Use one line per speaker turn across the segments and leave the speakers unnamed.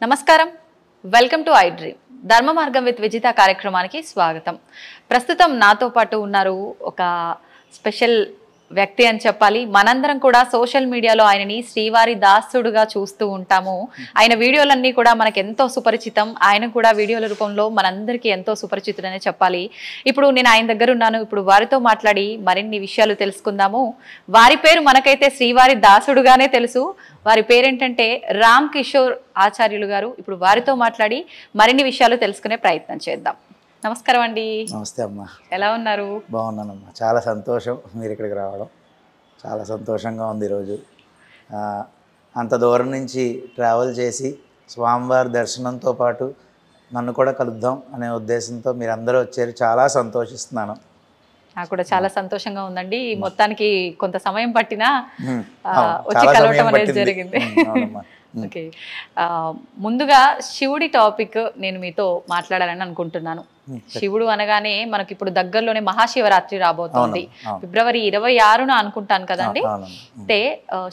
నమస్కారం, welcome to I dream ధర్మ మార్గం విత్ విజిత కార్యక్రమానికి స్వాగతం. ప్రస్తుతం నాతో పాటు ఉన్నారు ఒక స్పెషల్ వ్యక్తి అని చెప్పాలి. మనందరం కూడా సోషల్ మీడియాలో ఆయనని శ్రీవారి దాసుడుగా చూస్తూ ఉంటాము. ఆయన వీడియోలన్నీ కూడా మనకు ఎంతో సుపరిచితం. ఆయన కూడా వీడియోల రూపంలో మనందరికీ ఎంతో సుపరిచితుడనే చెప్పాలి. ఇప్పుడు నేను ఆయన దగ్గర ఉన్నాను. ఇప్పుడు వారితో మాట్లాడి మరిన్ని విషయాలు తెలుసుకుందాము. వారి పేరు మనకైతే శ్రీవారి దాసుడుగానే తెలుసు. వారి పేరేంటంటే రామ్ కిషోర్ ఆచార్యులు గారు. ఇప్పుడు వారితో మాట్లాడి మరిన్ని విషయాలు తెలుసుకునే ప్రయత్నం చేద్దాం. నమస్కారం అండి.
నమస్తే అమ్మా,
ఎలా ఉన్నారు?
బాగున్నానమ్మా. చాలా సంతోషం మీరు ఇక్కడికి రావడం, చాలా సంతోషంగా ఉంది ఈరోజు. అంత దూరం నుంచి ట్రావెల్ చేసి స్వామివారి దర్శనంతో పాటు నన్ను కూడా కలుద్దాం అనే ఉద్దేశంతో మీరు అందరూ వచ్చారు. చాలా సంతోషిస్తున్నాను.
నాకు కూడా చాలా సంతోషంగా ఉందండి. మొత్తానికి కొంత సమయం పట్టినా వచ్చి కలవటం అనేది జరిగింది. ఓకే, ముందుగా శివుడి టాపిక్ నేను మీతో మాట్లాడాలని అనుకుంటున్నాను. శివుడు అనగానే మనకి ఇప్పుడు దగ్గరలోనే మహాశివరాత్రి రాబోతోంది. ఫిబ్రవరి 26న అనుకుంటాను కదండి. అంటే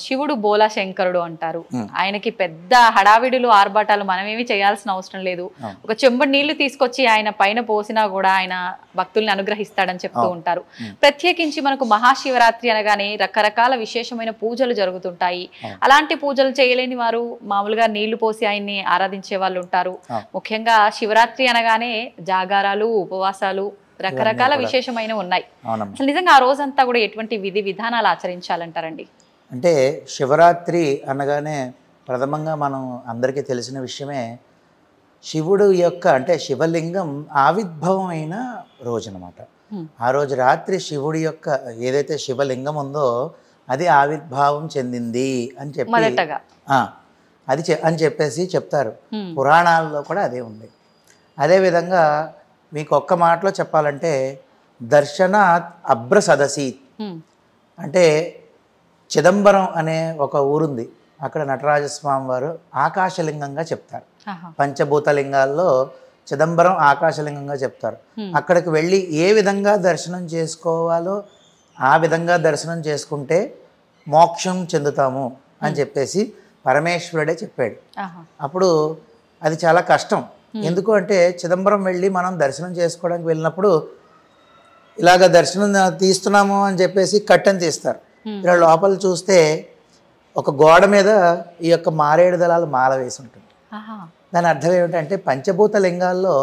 శివుడు బోలా శంకరుడు అంటారు. ఆయనకి పెద్ద హడావిడులు ఆర్భాటాలు మనమేమి చేయాల్సిన అవసరం లేదు. ఒక చెంబు నీళ్లు తీసుకొచ్చి ఆయన పైన పోసినా కూడా ఆయన భక్తుల్ని అనుగ్రహిస్తాడని చెప్తూ ఉంటారు. ప్రత్యేకించి మనకు మహాశివరాత్రి అనగానే రకరకాల విశేషమైన పూజలు జరుగుతుంటాయి. అలాంటి పూజలు చేయలేని వారు మామూలుగా నీళ్లు పోసి ఆయన్ని ఆరాధించే వాళ్ళు ఉంటారు. ముఖ్యంగా శివరాత్రి అనగానే జాగారాలు, ఉపవాసాలు, రకరకాల విశేషమైన ఉన్నాయి. అసలు నిజంగా ఆ రోజంతా కూడా ఎటువంటి విధి విధానాలు ఆచరించాలంటారండి?
అంటే శివరాత్రి అనగానే ప్రథమంగా మనం అందరికీ తెలిసిన విషయమే శివుడు యొక్క అంటే శివలింగం ఆవిర్భవం అయిన రోజు అనమాట. ఆ రోజు రాత్రి శివుడి యొక్క ఏదైతే శివలింగం ఉందో అది ఆవిర్భావం చెందింది అని చెప్పి అని చెప్పేసి చెప్తారు. పురాణాల్లో కూడా అదే ఉంది. అదేవిధంగా మీకు ఒక్క మాటలో చెప్పాలంటే దర్శనాత్ అభ్ర సదసీత్ అంటే చిదంబరం అనే ఒక ఊరుంది. అక్కడ నటరాజస్వామి వారు ఆకాశలింగంగా చెప్తారు. పంచభూతలింగాల్లో చిదంబరం ఆకాశలింగంగా చెప్తారు. అక్కడికి వెళ్ళి ఏ విధంగా దర్శనం చేసుకోవాలో ఆ విధంగా దర్శనం చేసుకుంటే మోక్షం చెందుతాము అని చెప్పేసి పరమేశ్వరుడే చెప్పాడు. అప్పుడు అది చాలా కష్టం. ఎందుకు అంటే చిదంబరం వెళ్ళి మనం దర్శనం చేసుకోవడానికి వెళ్ళినప్పుడు ఇలాగ దర్శనం తీస్తున్నాము అని చెప్పేసి కట్టెను తీస్తారు. ఇలా లోపల చూస్తే ఒక గోడ మీద ఈ యొక్క మారేడు దళాలు మాల వేసి ఉంటుంది. దాని అర్థం ఏమిటంటే పంచభూత లింగాల్లో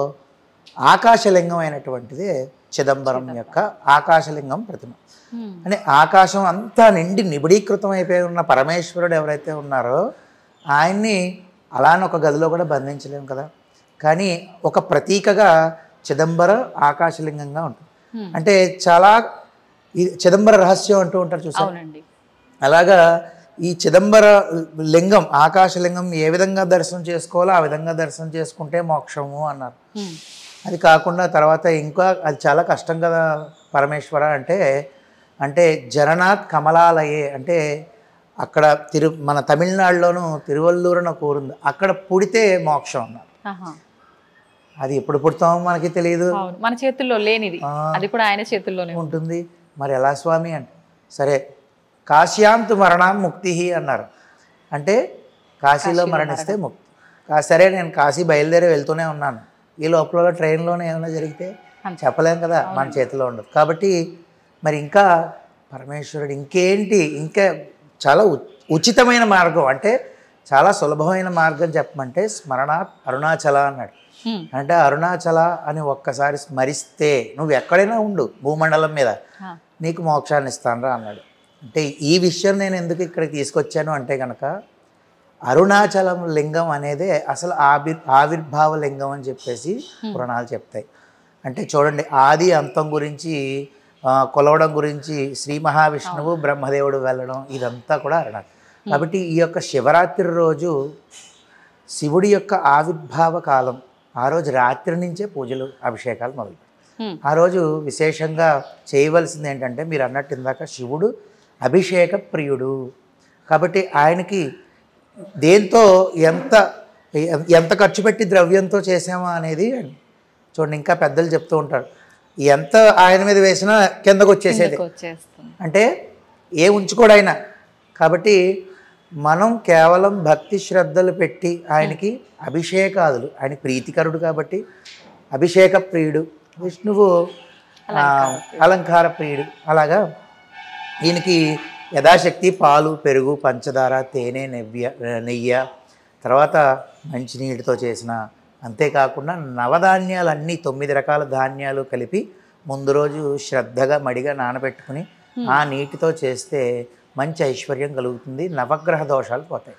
ఆకాశలింగం అయినటువంటిది చిదంబరం యొక్క ఆకాశలింగం ప్రతిమ. అంటే ఆకాశం అంతా నిండి నిబిడీకృతం అయిపోయి ఉన్న పరమేశ్వరుడు ఎవరైతే ఉన్నారో ఆయన్ని అలానే ఒక గదిలో కూడా బంధించలేము కదా. కానీ ఒక ప్రతీకగా చిదంబర ఆకాశలింగంగా ఉంటుంది. అంటే చాలా చిదంబర రహస్యం అంటూ ఉంటారు చూసారు. అలాగా ఈ చిదంబర లింగం ఆకాశలింగం ఏ విధంగా దర్శనం చేసుకోవాలో ఆ విధంగా దర్శనం చేసుకుంటే మోక్షము అన్నారు. అది కాకుండా తర్వాత ఇంకా అది చాలా కష్టం కదా పరమేశ్వర అంటే జగన్నాథ్ కమలాలయే అంటే అక్కడ మన తమిళనాడులోను తిరువల్లూరు అని ఒక ఊరుంది. అక్కడ పుడితే మోక్షం అన్నారు. అది ఎప్పుడు పుడతామో మనకి తెలియదు,
మన చేతుల్లో లేనిది, అది కూడా ఆయన చేతుల్లోనే
ఉంటుంది. మరి ఎలా స్వామి అంటే సరే కాశ్యాంతు మరణం ముక్తి అన్నారు. అంటే కాశీలో మరణిస్తే ముక్తి. సరే నేను కాశీ బయలుదేరి వెళ్తూనే ఉన్నాను. ఈ లోపల ట్రైన్లోనే ఏమైనా జరిగితే చెప్పలేం కదా, మన చేతిలో ఉండదు. కాబట్టి మరి ఇంకా పరమేశ్వరుడు ఇంకేంటి, ఇంకా చాలా ఉచితమైన మార్గం అంటే చాలా సులభమైన మార్గం చెప్పమంటే స్మరణాత్ అరుణాచల అన్నాడు. అంటే అరుణాచల అని ఒక్కసారి స్మరిస్తే నువ్వు ఎక్కడైనా ఉండు భూమండలం మీద నీకు మోక్షాన్ని ఇస్తానరా అన్నాడు. అంటే ఈ విషయం నేను ఎందుకు ఇక్కడికి తీసుకొచ్చాను అంటే కనుక అరుణాచలం లింగం అనేదే అసలు ఆవిర్భావ లింగం అని చెప్పేసి పురాణాలు చెప్తాయి. అంటే చూడండి ఆది అంతం గురించి కొలవడం గురించి శ్రీ మహావిష్ణువు బ్రహ్మదేవుడు వెళ్ళడం ఇదంతా కూడా అరుణాచలం. కాబట్టి ఈ యొక్క శివరాత్రి రోజు శివుడి యొక్క ఆవిర్భావ కాలం. ఆ రోజు రాత్రి నుంచే పూజలు అభిషేకాలు మొదలుపెట్టారు. ఆ రోజు విశేషంగా చేయవలసింది ఏంటంటే మీరు అన్నట్టు ఇందాక శివుడు అభిషేక ప్రియుడు. కాబట్టి ఆయనకి దేంతో ఎంత ఖర్చు పెట్టి ద్రవ్యంతో చేసామా అనేది చూడండి. ఇంకా పెద్దలు చెప్తూ ఉంటారు ఎంత ఆయన మీద వేసినా కిందకు వచ్చేసేది, అంటే ఏ ఉంచుకోడు ఆయన. కాబట్టి మనం కేవలం భక్తి శ్రద్ధలు పెట్టి ఆయనకి అభిషేకాదులు, ఆయన ప్రీతికరుడు కాబట్టి అభిషేక ప్రియుడు, విష్ణువు అలంకార ప్రియుడు. అలాగా ఈయనకి యథాశక్తి పాలు, పెరుగు, పంచదార, తేనె, నెయ్యి, తర్వాత మంచినీటితో చేసిన, అంతేకాకుండా నవధాన్యాలన్నీ 9 రకాల ధాన్యాలు కలిపి ముందు రోజు శ్రద్ధగా మడిగా నానబెట్టుకుని ఆ నీటితో చేస్తే మంచి ఐశ్వర్యం కలుగుతుంది, నవగ్రహ దోషాలు పోతాయి.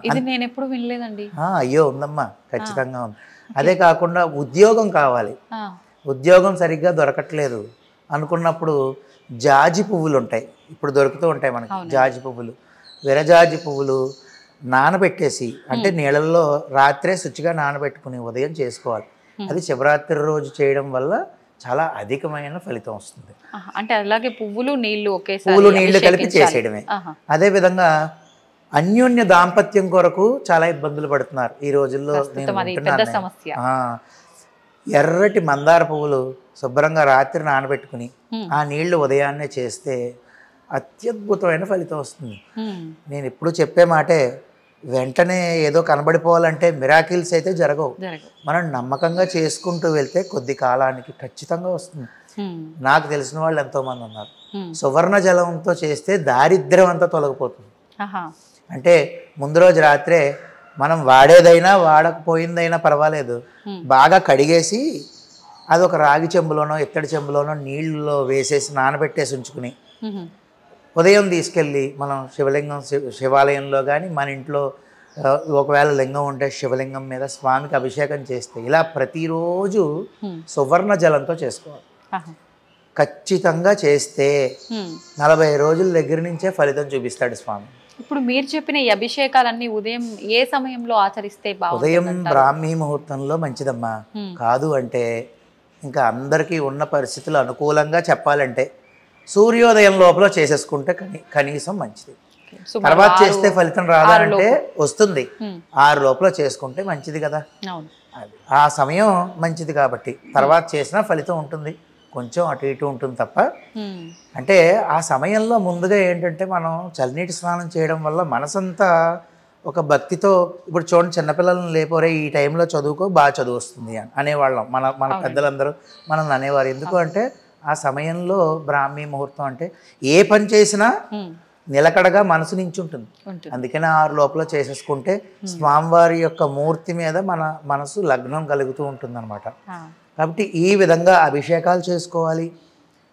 ఇది నేను ఎప్పుడు వినలేదండి.
అయ్యో ఉందమ్మా, ఖచ్చితంగా ఉంది. అదే కాకుండా ఉద్యోగం కావాలి, ఉద్యోగం సరిగ్గా దొరకట్లేదు అనుకున్నప్పుడు జాజి పువ్వులు ఉంటాయి, ఇప్పుడు దొరుకుతూ ఉంటాయి మనకి జాజి పువ్వులు, విరజాజి పువ్వులు నానబెట్టేసి, అంటే నీళ్ళల్లో రాత్రే శుచిగా నానబెట్టుకుని ఉదయం చేసుకోవాలి. అది శివరాత్రి రోజు చేయడం వల్ల చాలా అధికమైన ఫలితం వస్తుంది.
అంటే అలాగే పువ్వులు నీళ్లు
కలిపి చేసేయడమే. అదేవిధంగా అన్యోన్య దాంపత్యం కొరకు చాలా ఇబ్బందులు పడుతున్నారు ఈ రోజుల్లో. ఎర్రటి మందార పువ్వులు శుభ్రంగా రాత్రి నానబెట్టుకుని ఆ నీళ్లు ఉదయాన్నే చేస్తే అత్యద్భుతమైన ఫలితం వస్తుంది. నేను ఎప్పుడు చెప్పే మాటే, వెంటనే ఏదో కనబడిపోవాలంటే మిరాకిల్స్ అయితే జరగవు. మనం నమ్మకంగా చేసుకుంటూ వెళ్తే కొద్ది కాలానికి ఖచ్చితంగా వస్తుంది. నాకు తెలిసిన వాళ్ళు ఎంతోమంది ఉన్నారు. సువర్ణ జలంతో చేస్తే దారిద్ర్యం అంతా తొలగిపోతుంది. అంటే ముందు రోజు రాత్రే మనం వాడేదైనా వాడకపోయిందైనా పర్వాలేదు, బాగా కడిగేసి అది ఒక రాగి చెంబులోనో ఇత్తడి చెంబులోనో నీళ్ళలో వేసేసి నానబెట్టేసి ఉంచుకుని ఉదయం తీసుకెళ్ళి మనం శివాలయంలో కానీ మన ఇంట్లో ఒకవేళ లింగం ఉంటే శివలింగం మీద స్వామికి అభిషేకం చేస్తే, ఇలా ప్రతిరోజు సువర్ణ జలంతో చేసుకోవాలి. ఖచ్చితంగా చేస్తే 40 రోజుల దగ్గర నుంచే ఫలితం చూపిస్తాడు స్వామి.
ఇప్పుడు మీరు చెప్పిన ఈ అభిషేకాలన్నీ ఉదయం ఏ సమయంలో ఆచరిస్తే బాగుంటుంది?
ఉదయం బ్రాహ్మీ ముహూర్తంలో మంచిదమ్మా. కాదు అంటే ఇంకా అందరికీ ఉన్న పరిస్థితులు అనుకూలంగా చెప్పాలంటే సూర్యోదయం లోపల చేసేసుకుంటే కనీసం మంచిది. తర్వాత చేస్తే ఫలితం రాదంటే వస్తుంది, 6 లోపల చేసుకుంటే మంచిది కదా. ఆ సమయం మంచిది కాబట్టి తర్వాత చేసినా ఫలితం ఉంటుంది, కొంచెం అటు ఇటు ఉంటుంది తప్ప. అంటే ఆ సమయంలో ముందుగా ఏంటంటే మనం చల్లనీటి స్నానం చేయడం వల్ల మనసంతా ఒక భక్తితో, ఇప్పుడు చూడండి చిన్నపిల్లలను లేపోరే ఈ టైంలో చదువుకో బాగా చదువు వస్తుంది అని అనేవాళ్ళం, మన పెద్దలందరూ మనల్ని అనేవారు. ఎందుకు అంటే ఆ సమయంలో బ్రాహ్మీ ముహూర్తం అంటే ఏ పని చేసినా నిలకడగా మనసు నుంచి ఉంటుంది. అందుకనే 6 లోపల చేసేసుకుంటే స్వామివారి యొక్క మూర్తి మీద మన మనసు లగ్నం కలుగుతూ ఉంటుంది అనమాట. కాబట్టి ఈ విధంగా అభిషేకాలు చేసుకోవాలి.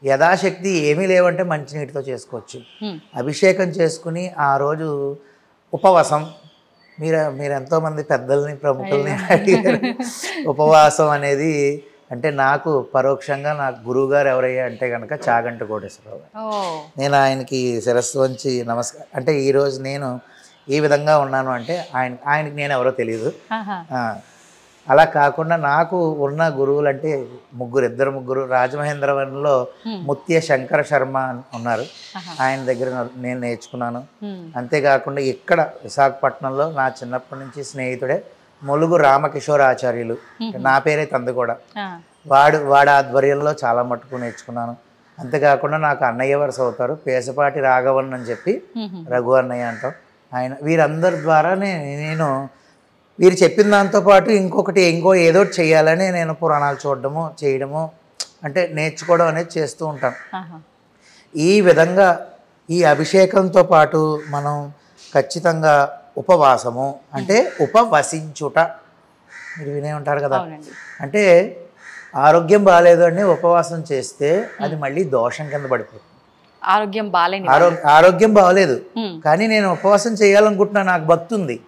యథాశక్తి ఏమీ లేవంటే మంచినీటితో చేసుకోవచ్చు. అభిషేకం చేసుకుని ఆ రోజు ఉపవాసం, మీరు ఎంతోమంది పెద్దల్ని ప్రముఖుల్ని అడిగారు. ఉపవాసం అనేది అంటే నాకు పరోక్షంగా నాకు గురువు గారు ఎవరయ్యా అంటే కనుక చాగంటి కోటేశ్వరరావు గారు. నేను ఆయనకి శిరస్సు వంచి నమస్కారం. అంటే ఈరోజు నేను ఈ విధంగా ఉన్నాను అంటే ఆయనకి నేను ఎవరో తెలియదు. అలా కాకుండా నాకు ఉన్న గురువులు అంటే ఇద్దరు ముగ్గురు. రాజమహేంద్రవరంలో ముత్య శంకర శర్మ ఉన్నారు, ఆయన దగ్గర నేను నేర్చుకున్నాను. అంతేకాకుండా ఇక్కడ విశాఖపట్నంలో నా చిన్నప్పటి నుంచి స్నేహితుడే ములుగు రామకిషోర్ ఆచార్యులు, నా పేరే తంది కూడా, వాడి ఆధ్వర్యంలో చాలా మట్టుకు నేర్చుకున్నాను. అంతేకాకుండా నాకు అన్నయ్య వరుస అవుతారు, పేసపాటి రాఘవన్ అని చెప్పి రఘు అన్నయ్య అంటాం ఆయన. వీరందరి ద్వారానే నేను వీరు చెప్పిన దాంతోపాటు ఇంకో ఏదో చేయాలని నేను పురాణాలు చూడడము చేయడము అంటే నేర్చుకోవడం అనేది చేస్తూ ఉంటాను. ఈ విధంగా ఈ అభిషేకంతో పాటు మనం ఖచ్చితంగా ఉపవాసము అంటే ఉపవసించుట మీరు వినే ఉంటారు కదా. అంటే ఆరోగ్యం బాగాలేదు అని ఉపవాసం చేస్తే అది మళ్ళీ దోషం కింద పడిపోతుంది. ఆరోగ్యం బాగలేదు కానీ నేను ఉపవాసం చేయాలనుకుంటున్నా, నాకు భక్తి ఉంది,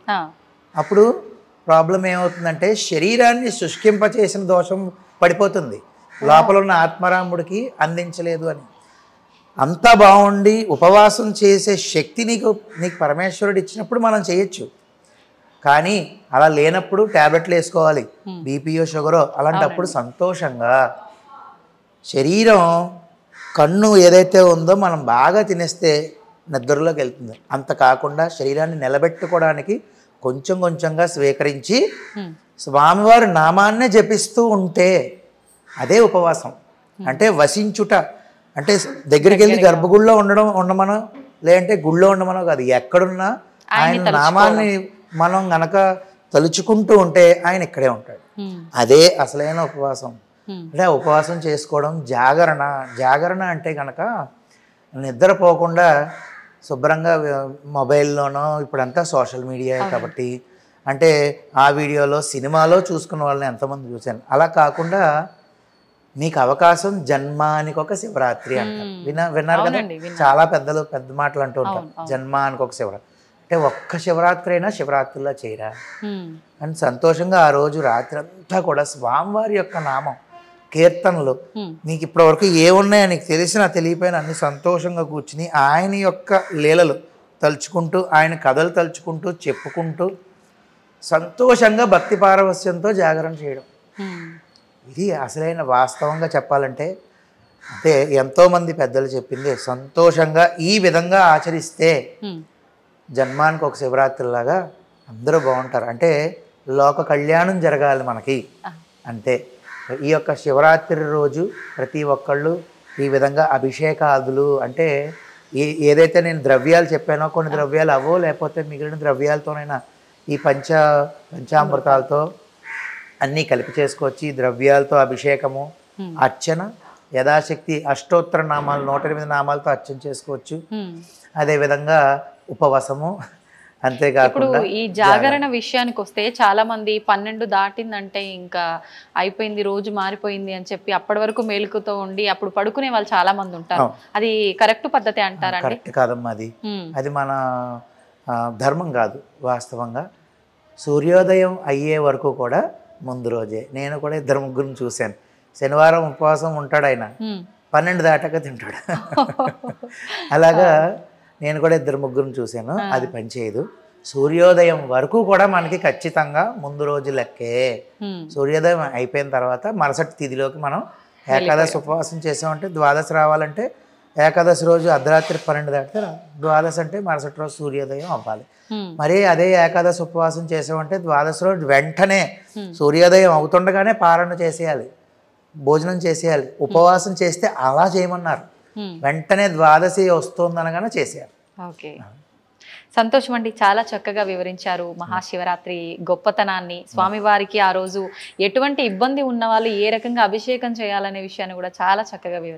అప్పుడు ప్రాబ్లం ఏమవుతుందంటే శరీరాన్ని శుష్కింపచేసిన దోషం పడిపోతుంది, లోపల ఉన్న ఆత్మరాముడికి అందించలేదు అని. అంతా బాగుండి ఉపవాసం చేసే శక్తి నీకు పరమేశ్వరుడు ఇచ్చినప్పుడు మనం చేయొచ్చు. కానీ అలా లేనప్పుడు ట్యాబ్లెట్లు వేసుకోవాలి, బీపీయో షుగరో. అలాంటప్పుడు సంతోషంగా శరీరం కన్ను ఏదైతే ఉందో మనం బాగా తినేస్తే నిద్రలోకి వెళ్తుంది. అంత కాకుండా శరీరాన్ని నిలబెట్టుకోవడానికి కొంచెం కొంచెంగా స్వీకరించి స్వామివారి నామాన్నే జపిస్తూ ఉంటే అదే ఉపవాసం. అంటే వసించుట అంటే దగ్గరికి వెళ్ళి గర్భగుడిలో ఉండమనో లేదంటే గుళ్ళో ఉండమనో కాదు, ఎక్కడున్నా ఆయన నామాన్ని మనం గనక తలుచుకుంటూ ఉంటే ఆయన ఇక్కడే ఉంటాడు. అదే అసలైన ఉపవాసం. అంటే ఉపవాసం చేసుకోవడం, జాగరణ అంటే కనుక నిద్రపోకుండా శుభ్రంగా మొబైల్లోనో, ఇప్పుడంతా సోషల్ మీడియా కాబట్టి, అంటే ఆ వీడియోలో సినిమాలో చూసుకున్న వాళ్ళని ఎంతమంది చూశాను. అలా కాకుండా మీకు అవకాశం జన్మానికి ఒక శివరాత్రి అంటారు. విన్నారు కదా, చాలా పెద్ద మాటలు అంటూ ఉంటారు. జన్మానికి ఒక శివరాత్రి అంటే ఒక్క శివరాత్రి అయినా శివరాత్రిలో చేయరా అని సంతోషంగా ఆ రోజు రాత్రి అంతా కూడా స్వామివారి యొక్క నామం, కీర్తనలు, నీకు ఇప్పటివరకు ఏమున్నాయో నీకు తెలిసినా తెలియపోయినా అన్ని సంతోషంగా కూర్చుని ఆయన యొక్క లీలలు తలుచుకుంటూ, ఆయన కథలు తలుచుకుంటూ చెప్పుకుంటూ సంతోషంగా భక్తి పారవస్యంతో జాగరణ చేయడం. ఇది అసలైన వాస్తవంగా చెప్పాలంటే. అంటే ఎంతోమంది పెద్దలు చెప్పింది సంతోషంగా ఈ విధంగా ఆచరిస్తే జన్మానికి ఒక శివరాత్రిలాగా అందరూ బాగుంటారు. అంటే లోక కళ్యాణం జరగాలి మనకి. అంతే ఈ యొక్క శివరాత్రి రోజు ప్రతి ఒక్కళ్ళు ఈ విధంగా అభిషేకాదులు, అంటే ఏదైతే నేను ద్రవ్యాలు చెప్పానో కొన్ని ద్రవ్యాలు అవో, లేకపోతే మిగిలిన ద్రవ్యాలతోనైనా ఈ పంచామృతాలతో అన్నీ కలిపి చేసుకోవచ్చు. ఈ ద్రవ్యాలతో అభిషేకము, అర్చన, యథాశక్తి అష్టోత్తర నామాలు 108 నామాలతో అర్చన చేసుకోవచ్చు. అదేవిధంగా ఉపవాసము. అంతేకాకుండా
ఈ జాగరణ విషయానికి వస్తే చాలా మంది 12 దాటిందంటే ఇంకా అయిపోయింది, రోజు మారిపోయింది అని చెప్పి అప్పటి వరకు మేలుకుతో ఉండి అప్పుడు పడుకునే వాళ్ళు చాలా మంది ఉంటారు. అది కరెక్ట్ పద్ధతి అంటారా?
కరెక్ట్ కాదమ్మా. అది మన ధర్మం కాదు. వాస్తవంగా సూర్యోదయం అయ్యే వరకు కూడా ముందు రోజే నేను కూడా 2-3 చూశాను. శనివారం ఉపవాసం ఉంటాడు ఆయన, 12 దాటాక తింటాడు. అలాగా నేను కూడా 2-3 చూశాను. అది పనిచేయదు. సూర్యోదయం వరకు కూడా మనకి ఖచ్చితంగా ముందు రోజు లెక్కే. సూర్యోదయం అయిపోయిన తర్వాత మరుసటి తిథిలోకి మనం ఏకాదశి ఉపవాసం చేసామంటే, ద్వాదశి రావాలంటే ఏకాదశి రోజు అర్ధరాత్రి 12 దాటితే ద్వాదశి అంటే మరుసటి రోజు సూర్యోదయం అవ్వాలి. మరి అదే ఏకాదశి ఉపవాసం చేసామంటే ద్వాదశి రోజు వెంటనే సూర్యోదయం అవుతుండగానే పారణ చేసేయాలి, భోజనం చేసేయాలి. ఉపవాసం చేస్తే అలా చేయమన్నారు. వెంటనే ద్వాదశి వస్తుందనగానే చేసేయాలి.
ఓకే, సంతోషం అండి. చాలా చక్కగా వివరించారు మహాశివరాత్రి గొప్పతనాన్ని, స్వామివారికి ఆ రోజు ఎటువంటి ఇబ్బంది ఉన్న వాళ్ళు ఏ రకంగా అభిషేకం చేయాలనే విషయాన్ని కూడా చాలా చక్కగా వివరించారు.